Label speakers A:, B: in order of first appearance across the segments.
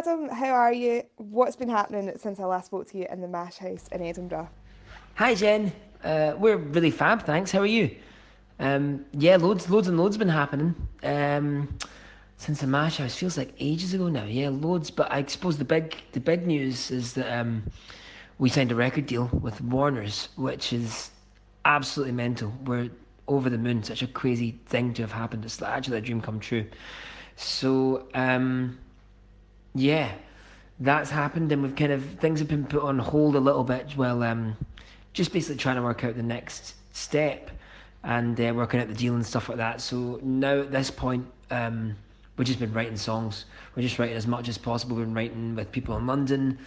A: Adam, how are you? What's been happening since I last spoke to you in the Mash House in Edinburgh?
B: Hi Jen, we're really fab, thanks. How are you? Yeah, loads and loads been happening. Since the mash house feels like ages ago now. Yeah, loads. But I suppose the big news is that we signed a record deal with Warner's, which is absolutely mental. We're over the moon. Such a crazy thing to have happened. It's actually a dream come true. So yeah, that's happened, and we've kind of things have been put on hold a little bit. Well, just basically trying to work out the next step and working out the deal and stuff like that. So now at this point, we've just been writing songs. We're just writing as much as possible. We've been writing with people in London,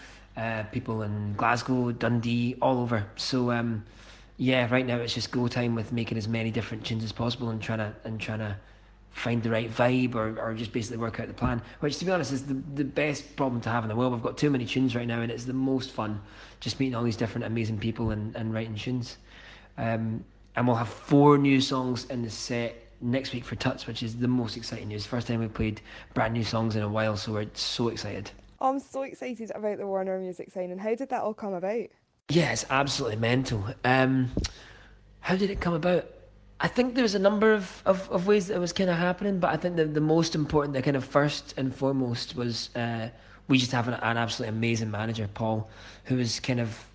B: people in Glasgow, Dundee, all over. So yeah, right now it's just go time with making as many different tunes as possible and trying to find the right vibe or just basically work out the plan, which to be honest is the best problem to have in the world. We've got too many tunes right now and it's the most fun just meeting all these different amazing people and writing tunes. And we'll have 4 new songs in the set next week for HYYTS, which is the most exciting news. First time we've played brand new songs in a while, so we're so excited.
A: Oh, I'm so excited about the Warner Music signing. How did that all come about?
B: Yeah, it's absolutely mental. How did it come about? I think there's a number of ways that it was kind of happening, but I think the most important, the kind of first and foremost was we just have an absolutely amazing manager, Paul, who is kind of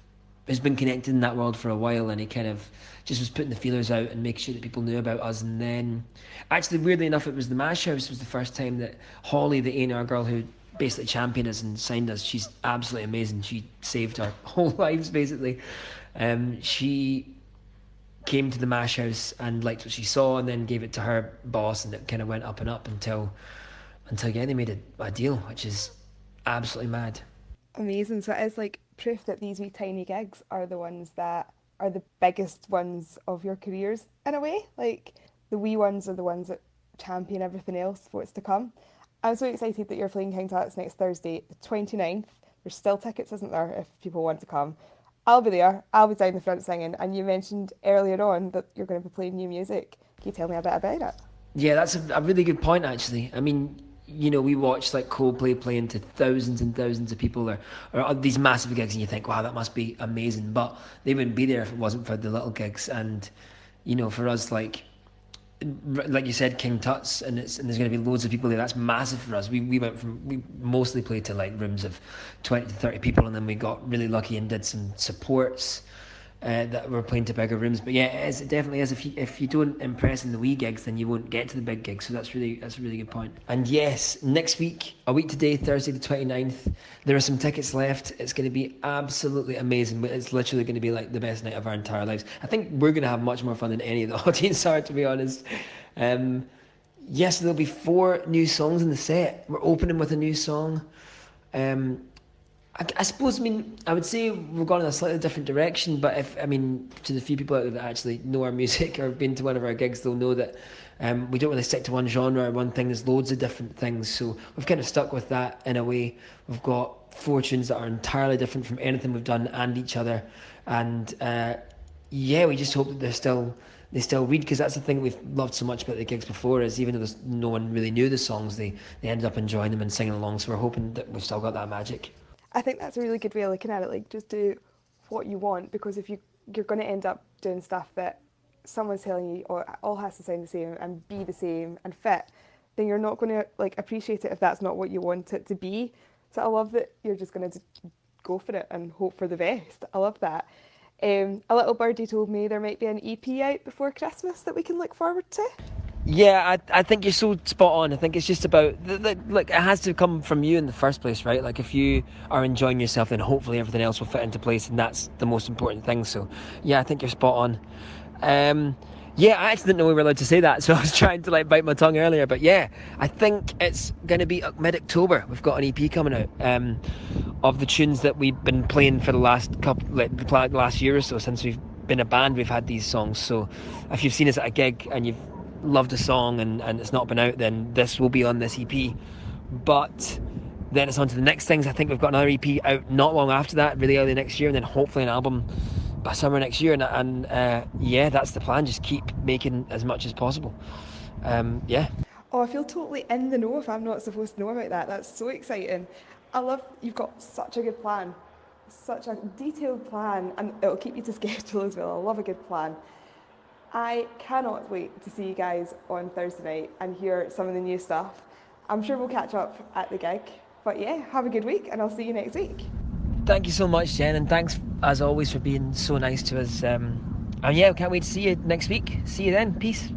B: has been connected in that world for a while, and he kind of just was putting the feelers out and making sure that people knew about us. And then, actually, weirdly enough, it was the Mash House was the first time that Holly, the A&R girl who basically championed us and signed us, she's absolutely amazing. She saved our whole lives, basically. She came to the Mash House and liked what she saw, and then gave it to her boss, and it kind of went up and up until yeah, they made a deal, which is absolutely mad.
A: Amazing. So it is like proof that these wee tiny gigs are the ones that are the biggest ones of your careers in a way. Like the wee ones are the ones that champion everything else for what's to come. I'm so excited that you're playing King Tut's next Thursday, the 29th. There's still tickets, isn't there, if people want to come. I'll be there. I'll be down the front singing. And you mentioned earlier on that you're going to be playing new music. Can you tell me a bit about it?
B: Yeah, that's a really good point, actually. I mean, we watch like Coldplay playing to thousands and thousands of people, or these massive gigs, and you think, wow, that must be amazing. But they wouldn't be there if it wasn't for the little gigs. And for us, like you said, King Tut's, and there's going to be loads of people there. That's massive for us. We mostly played to like rooms of 20 to 30 people, and then we got really lucky and did some supports that were playing to bigger rooms. But yeah, it definitely is. If you don't impress in the wee gigs, then you won't get to the big gigs. So that's a really good point. And yes, next week, a week today, Thursday the 29th, there are some tickets left. It's going to be absolutely amazing. It's literally going to be like the best night of our entire lives. I think we're going to have much more fun than any of the audience are, to be honest. Yes, there'll be 4 new songs in the set. We're opening with a new song. I suppose, I would say we've gone in a slightly different direction, but to the few people out there that actually know our music or have been to one of our gigs, they'll know that we don't really stick to one genre or one thing. There's loads of different things, so we've kind of stuck with that in a way. We've got 4 tunes that are entirely different from anything we've done and each other, and yeah, we just hope that they still read, because that's the thing we've loved so much about the gigs before, is even though no one really knew the songs, they ended up enjoying them and singing along, so we're hoping that we've still got that magic.
A: I think that's a really good way of looking at it. Like, just do what you want, because if you're going to end up doing stuff that someone's telling you, oh, it all has to sound the same and be the same and fit, then you're not going to like appreciate it if that's not what you want it to be. So I love that you're just going to go for it and hope for the best. I love that. A little birdie told me there might be an EP out before Christmas that we can look forward to.
B: Yeah, I think you're so spot on. I think it's just about, like, it has to come from you in the first place, right? Like, if you are enjoying yourself, then hopefully everything else will fit into place, and that's the most important thing. So, yeah, I think you're spot on. Yeah, I actually didn't know we were allowed to say that, so I was trying to, bite my tongue earlier. But, yeah, I think it's going to be mid-October. We've got an EP coming out of the tunes that we've been playing for the last last year or so. Since we've been a band, we've had these songs. So, if you've seen us at a gig and you've loved a song and it's not been out, then this will be on this EP. But then it's on to the next things. I think we've got another EP out not long after that, really early next year, and then hopefully an album by summer next year. And yeah, that's the plan. Just keep making as much as possible. Yeah.
A: Oh, I feel totally in the know if I'm not supposed to know about that. That's so exciting. I love you've got such a good plan, such a detailed plan, and it'll keep you to schedule as well. I love a good plan. I cannot wait to see you guys on Thursday night and hear some of the new stuff. I'm sure we'll catch up at the gig. But yeah, have a good week, and I'll see you next week.
B: Thank you so much, Jen, and thanks as always for being so nice to us. And yeah, can't wait to see you next week. See you then. Peace.